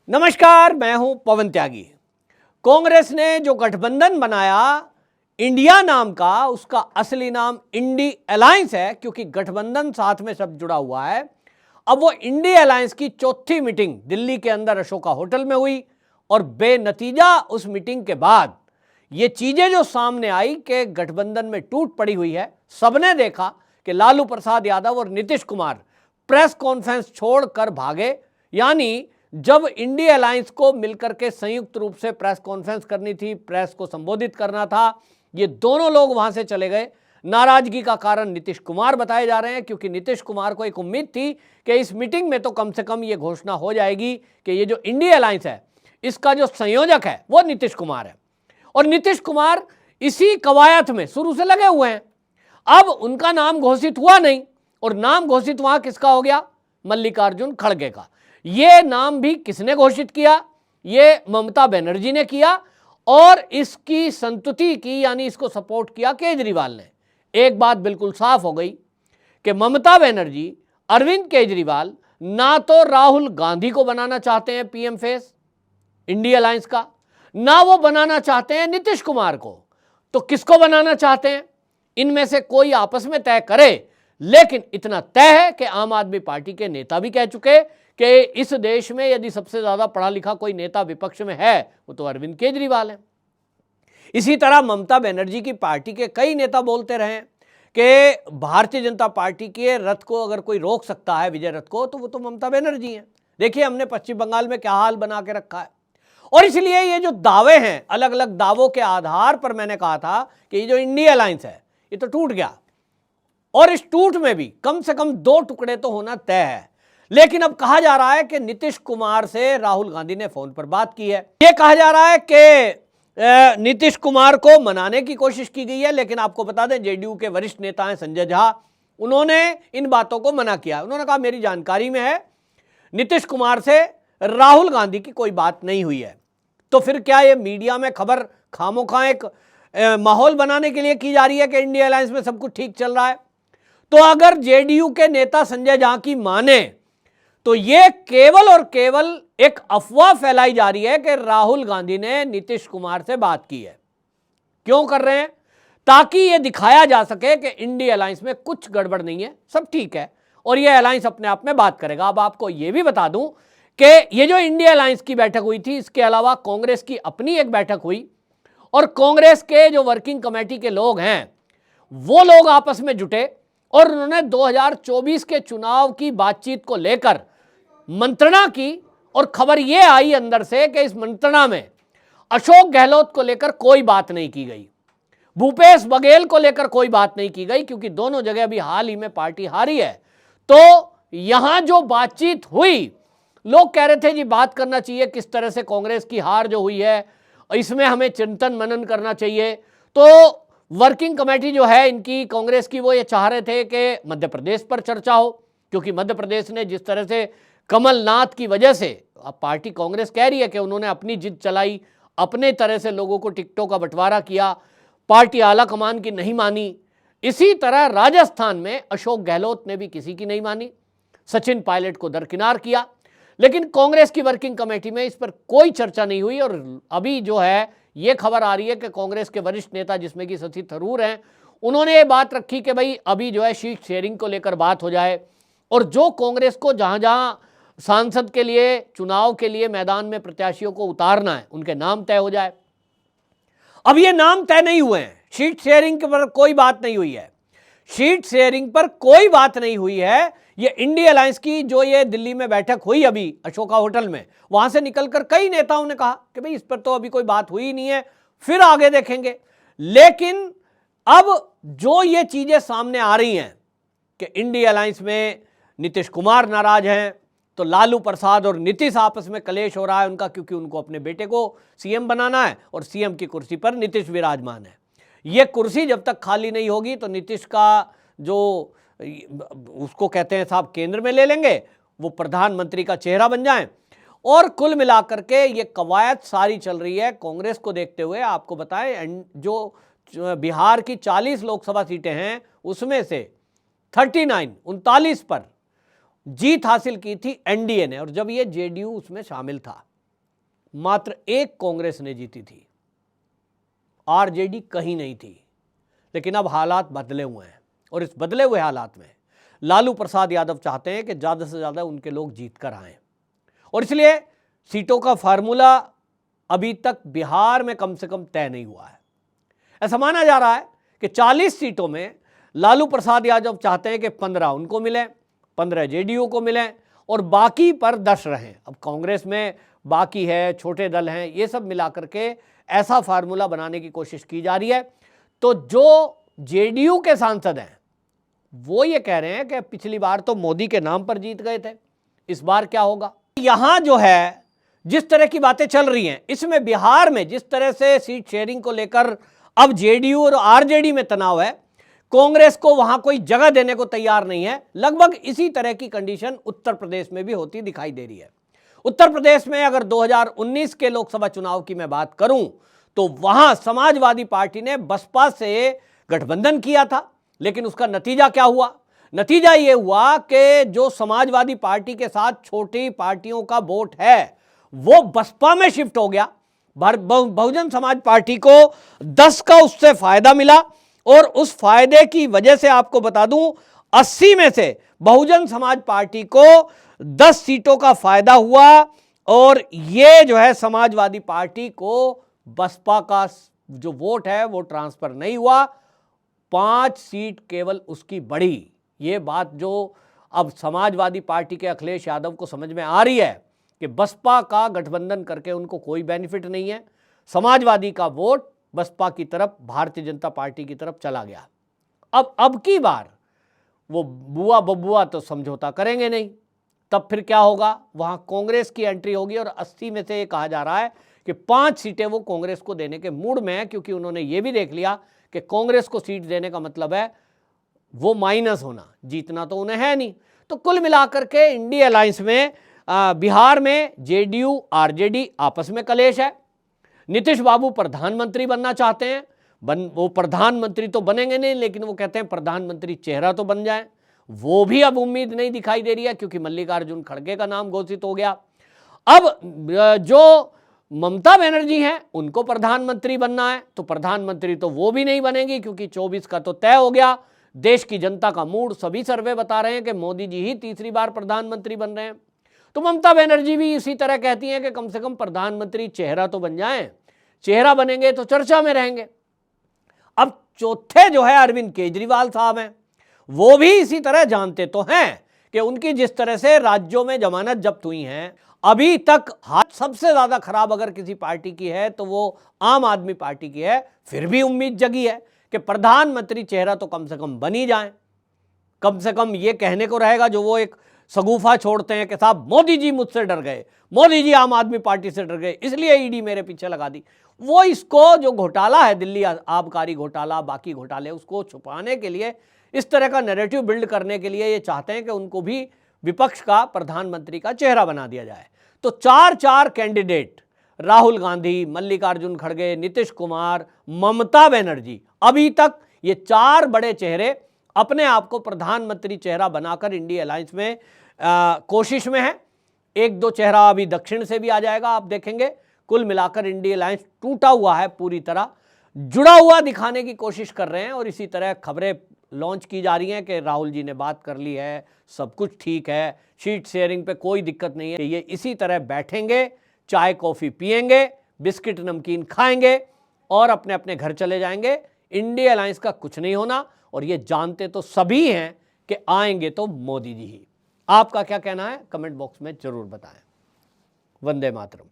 नमस्कार, मैं हूं पवन त्यागी। कांग्रेस ने जो गठबंधन बनाया इंडिया नाम का, उसका असली नाम इंडी अलायंस है, क्योंकि गठबंधन साथ में सब जुड़ा हुआ है। अब वो इंडी अलायंस की चौथी मीटिंग दिल्ली के अंदर अशोका होटल में हुई और बेनतीजा उस मीटिंग के बाद ये चीजें जो सामने आई कि गठबंधन में टूट पड़ी हुई है। सबने देखा कि लालू प्रसाद यादव और नीतीश कुमार प्रेस कॉन्फ्रेंस छोड़कर भागे, यानी जब इंडिया अलायंस को मिलकर के संयुक्त रूप से प्रेस कॉन्फ्रेंस करनी थी, प्रेस को संबोधित करना था, ये दोनों लोग वहां से चले गए। नाराजगी का कारण नीतीश कुमार बताए जा रहे हैं, क्योंकि नीतीश कुमार को एक उम्मीद थी कि इस मीटिंग में तो कम से कम ये घोषणा हो जाएगी कि ये जो इंडिया अलायंस है इसका जो संयोजक है वो नीतीश कुमार है, और नीतीश कुमार इसी कवायद में शुरू से लगे हुए हैं। अब उनका नाम घोषित हुआ नहीं, और नाम घोषित वहां किसका हो गया? मल्लिकार्जुन खड़गे का। ये नाम भी किसने घोषित किया? ये ममता बनर्जी ने किया, और इसकी संतुति की, यानी इसको सपोर्ट किया केजरीवाल ने। एक बात बिल्कुल साफ हो गई कि ममता बनर्जी, अरविंद केजरीवाल ना तो राहुल गांधी को बनाना चाहते हैं पीएम फेस इंडिया अलायंस का, ना वो बनाना चाहते हैं नीतीश कुमार को। तो किसको बनाना चाहते हैं? इनमें से कोई आपस में तय करे। लेकिन इतना तय है कि आम आदमी पार्टी के नेता भी कह चुके कि इस देश में यदि सबसे ज्यादा पढ़ा लिखा कोई नेता विपक्ष में है वो तो अरविंद केजरीवाल है। इसी तरह ममता बनर्जी की पार्टी के कई नेता बोलते रहे कि भारतीय जनता पार्टी के रथ को अगर कोई रोक सकता है, विजय रथ को, तो वो तो ममता बनर्जी है। देखिए हमने पश्चिम बंगाल में क्या हाल बना के रखा है। और इसलिए ये जो दावे हैं, अलग अलग दावों के आधार पर मैंने कहा था कि ये जो इंडिया अलायंस है ये तो टूट गया, और इस टूट में भी कम से कम 2 टुकड़े तो होना तय है। लेकिन अब कहा जा रहा है कि नीतीश कुमार से राहुल गांधी ने फोन पर बात की है। यह कहा जा रहा है कि नीतीश कुमार को मनाने की कोशिश की गई है, लेकिन आपको बता दें जेडीयू के वरिष्ठ नेता हैं संजय झा, उन्होंने इन बातों को मना किया। उन्होंने कहा मेरी जानकारी में है नीतीश कुमार से राहुल गांधी की कोई बात नहीं हुई है। तो फिर क्या ये मीडिया में खबर खामोखा एक माहौल बनाने के लिए की जा रही है कि इंडिया अलायंस में सब कुछ ठीक चल रहा है? तो अगर जेडीयू के नेता संजय झा की माने तो यह केवल और केवल एक अफवाह फैलाई जा रही है कि राहुल गांधी ने नीतीश कुमार से बात की है। क्यों कर रहे हैं? ताकि यह दिखाया जा सके कि इंडिया अलायंस में कुछ गड़बड़ नहीं है, सब ठीक है, और यह अलायंस अपने आप में बात करेगा। अब आपको यह भी बता दूं कि ये जो इंडिया अलायंस की बैठक हुई थी, इसके अलावा कांग्रेस की अपनी एक बैठक हुई, और कांग्रेस के जो वर्किंग कमेटी के लोग हैं वो लोग आपस में जुटे और उन्होंने 2024 के चुनाव की बातचीत को लेकर मंत्रणा की। और खबर यह आई अंदर से कि इस मंत्रणा में अशोक गहलोत को लेकर कोई बात नहीं की गई, भूपेश बघेल को लेकर कोई बात नहीं की गई, क्योंकि दोनों जगह अभी हाल ही में पार्टी हारी है। तो यहां जो बातचीत हुई, लोग कह रहे थे जी बात करना चाहिए किस तरह से कांग्रेस की हार जो हुई है इसमें हमें चिंतन मनन करना चाहिए। तो वर्किंग कमेटी जो है इनकी, कांग्रेस की, वो ये चाह रहे थे कि मध्य प्रदेश पर चर्चा हो, क्योंकि मध्य प्रदेश ने जिस तरह से कमलनाथ की वजह से, अब पार्टी कांग्रेस कह रही है कि उन्होंने अपनी जिद चलाई, अपने तरह से लोगों को टिकटों का बंटवारा किया, पार्टी आला कमान की नहीं मानी। इसी तरह राजस्थान में अशोक गहलोत ने भी किसी की नहीं मानी, सचिन पायलट को दरकिनार किया। लेकिन कांग्रेस की वर्किंग कमेटी में इस पर कोई चर्चा नहीं हुई। और अभी जो है ये खबर आ रही है कि कांग्रेस के वरिष्ठ नेता, जिसमें कि शशि थरूर हैं, उन्होंने ये बात रखी कि भाई अभी जो है सीट शेयरिंग को लेकर बात हो जाए, और जो कांग्रेस को जहां जहां सांसद के लिए, चुनाव के लिए मैदान में प्रत्याशियों को उतारना है, उनके नाम तय हो जाए। अब ये नाम तय नहीं हुए हैं, सीट शेयरिंग पर कोई बात नहीं हुई है, सीट शेयरिंग पर कोई बात नहीं हुई है। ये इंडिया अलायंस की जो ये दिल्ली में बैठक हुई अभी अशोका होटल में, वहां से निकलकर कई नेताओं ने कहा कि भाई इस पर तो अभी कोई बात हुई नहीं है, फिर आगे देखेंगे। लेकिन अब जो ये चीजें सामने आ रही हैं कि इंडिया अलायंस में नीतीश कुमार नाराज हैं, तो लालू प्रसाद और नीतीश आपस में कलेश हो रहा है उनका, क्योंकि उनको अपने बेटे को सीएम बनाना है और सीएम की कुर्सी पर नीतीश विराजमान है। ये कुर्सी जब तक खाली नहीं होगी तो नीतीश का जो, उसको कहते हैं साहब केंद्र में ले लेंगे, वो प्रधानमंत्री का चेहरा बन जाएं। और कुल मिलाकर के ये कवायद सारी चल रही है कांग्रेस को देखते हुए। आपको बताएं जो बिहार की 40 लोकसभा सीटें हैं उसमें से 39 पर जीत हासिल की थी एनडीए ने, और जब ये जेडीयू उसमें शामिल था। मात्र एक कांग्रेस ने जीती थी, आरजेडी कहीं नहीं थी। लेकिन अब हालात बदले हुए हैं और इस बदले हुए हालात में लालू प्रसाद यादव चाहते हैं कि ज़्यादा से ज़्यादा उनके लोग जीत कर आएँ, और इसलिए सीटों का फार्मूला अभी तक बिहार में कम से कम तय नहीं हुआ है। ऐसा माना जा रहा है कि 40 सीटों में लालू प्रसाद यादव चाहते हैं कि 15 उनको मिले, 15 जेडीयू को मिले और बाकी पर 10 रहें। अब कांग्रेस में बाकी है, छोटे दल हैं, ये सब मिलाकर के ऐसा फार्मूला बनाने की कोशिश की जा रही है। तो जो जेडीयू के सांसद हैं वो ये कह रहे हैं कि पिछली बार तो मोदी के नाम पर जीत गए थे, इस बार क्या होगा। यहां जो है जिस तरह की बातें चल रही हैं, इसमें बिहार में जिस तरह से सीट शेयरिंग को लेकर अब जेडीयू और आरजेडी में तनाव है, कांग्रेस को वहां कोई जगह देने को तैयार नहीं है। लगभग इसी तरह की कंडीशन उत्तर प्रदेश में भी होती दिखाई दे रही है। उत्तर प्रदेश में अगर 2019 के लोकसभा चुनाव की मैं बात करूं तो वहां समाजवादी पार्टी ने बसपा से गठबंधन किया था, लेकिन उसका नतीजा क्या हुआ? नतीजा यह हुआ कि जो समाजवादी पार्टी के साथ छोटी पार्टियों का वोट है वो बसपा में शिफ्ट हो गया। बहुजन समाज पार्टी को 10 का उससे फायदा मिला और उस फायदे की वजह से आपको बता दूं 80 में से बहुजन समाज पार्टी को 10 सीटों का फायदा हुआ और ये जो है समाजवादी पार्टी को बसपा का जो वोट है वो ट्रांसफर नहीं हुआ, 5 सीट केवल उसकी बढ़ी। ये बात जो अब समाजवादी पार्टी के अखिलेश यादव को समझ में आ रही है कि बसपा का गठबंधन करके उनको कोई बेनिफिट नहीं है, समाजवादी का वोट बसपा की तरफ, भारतीय जनता पार्टी की तरफ चला गया। अब की बार वो बुआ बबुआ तो समझौता करेंगे नहीं, तब फिर क्या होगा? वहां कांग्रेस की एंट्री होगी और 80 में से ये कहा जा रहा है कि 5 सीटें वो कांग्रेस को देने के मूड में है, क्योंकि उन्होंने ये भी देख लिया कि कांग्रेस को सीट देने का मतलब है वो माइनस होना, जीतना तो उन्हें है नहीं। तो कुल मिलाकर के इंडिया अलायंस में बिहार में जेडीयू आरजेडी आपस में कलेश है। नीतीश बाबू प्रधानमंत्री बनना चाहते हैं, वो प्रधानमंत्री तो बनेंगे नहीं, लेकिन वो कहते हैं प्रधानमंत्री चेहरा तो बन जाए। वो भी अब उम्मीद नहीं दिखाई दे रही है, क्योंकि मल्लिकार्जुन खड़गे का नाम घोषित हो गया। अब जो ममता बनर्जी हैं उनको प्रधानमंत्री बनना है, तो प्रधानमंत्री तो वो भी नहीं बनेंगी, क्योंकि 24 का तो तय हो गया। देश की जनता का मूड, सभी सर्वे बता रहे हैं कि मोदी जी ही तीसरी बार प्रधानमंत्री बन रहे हैं। तो ममता बनर्जी भी इसी तरह कहती हैं कि कम से कम प्रधानमंत्री चेहरा तो बन जाएं, चेहरा बनेंगे तो चर्चा में रहेंगे। अब चौथे जो है अरविंद केजरीवाल साहब हैं, वो भी इसी तरह जानते तो हैं कि उनकी जिस तरह से राज्यों में जमानत जब्त हुई हैं, अभी तक हाथ सबसे ज्यादा खराब अगर किसी पार्टी की है तो वो आम आदमी पार्टी की है। फिर भी उम्मीद जगी है कि प्रधानमंत्री चेहरा तो कम से कम बन ही जाए। कम से कम ये कहने को रहेगा जो वो एक सगुफा छोड़ते हैं कि साहब मोदी जी मुझसे डर गए, मोदी जी आम आदमी पार्टी से डर गए, इसलिए ईडी मेरे पीछे लगा दी। वो इसको जो घोटाला है दिल्ली आबकारी घोटाला, बाकी घोटाले, उसको छुपाने के लिए, इस तरह का नैरेटिव बिल्ड करने के लिए ये चाहते हैं कि उनको भी विपक्ष का प्रधानमंत्री का चेहरा बना दिया जाए। तो 4 कैंडिडेट, राहुल गांधी, मल्लिकार्जुन खड़गे, नीतीश कुमार, ममता बनर्जी, अभी तक ये 4 बड़े चेहरे अपने आप को प्रधानमंत्री चेहरा बनाकर इंडिया अलायंस में कोशिश में है। 1-2 चेहरा अभी दक्षिण से भी आ जाएगा, आप देखेंगे। कुल मिलाकर इंडिया अलायंस टूटा हुआ है, पूरी तरह जुड़ा हुआ दिखाने की कोशिश कर रहे हैं। और इसी तरह खबरें लॉन्च की जा रही हैं कि राहुल जी ने बात कर ली है, सब कुछ ठीक है, सीट शेयरिंग पे कोई दिक्कत नहीं है। ये इसी तरह बैठेंगे, चाय कॉफ़ी पिएंगे, बिस्किट नमकीन खाएंगे और अपने अपने घर चले जाएंगे। इंडिया अलायंस का कुछ नहीं होना, और ये जानते तो सभी हैं कि आएंगे तो मोदी जी ही। आपका क्या कहना है कमेंट बॉक्स में जरूर बताएं। वंदे मातरम।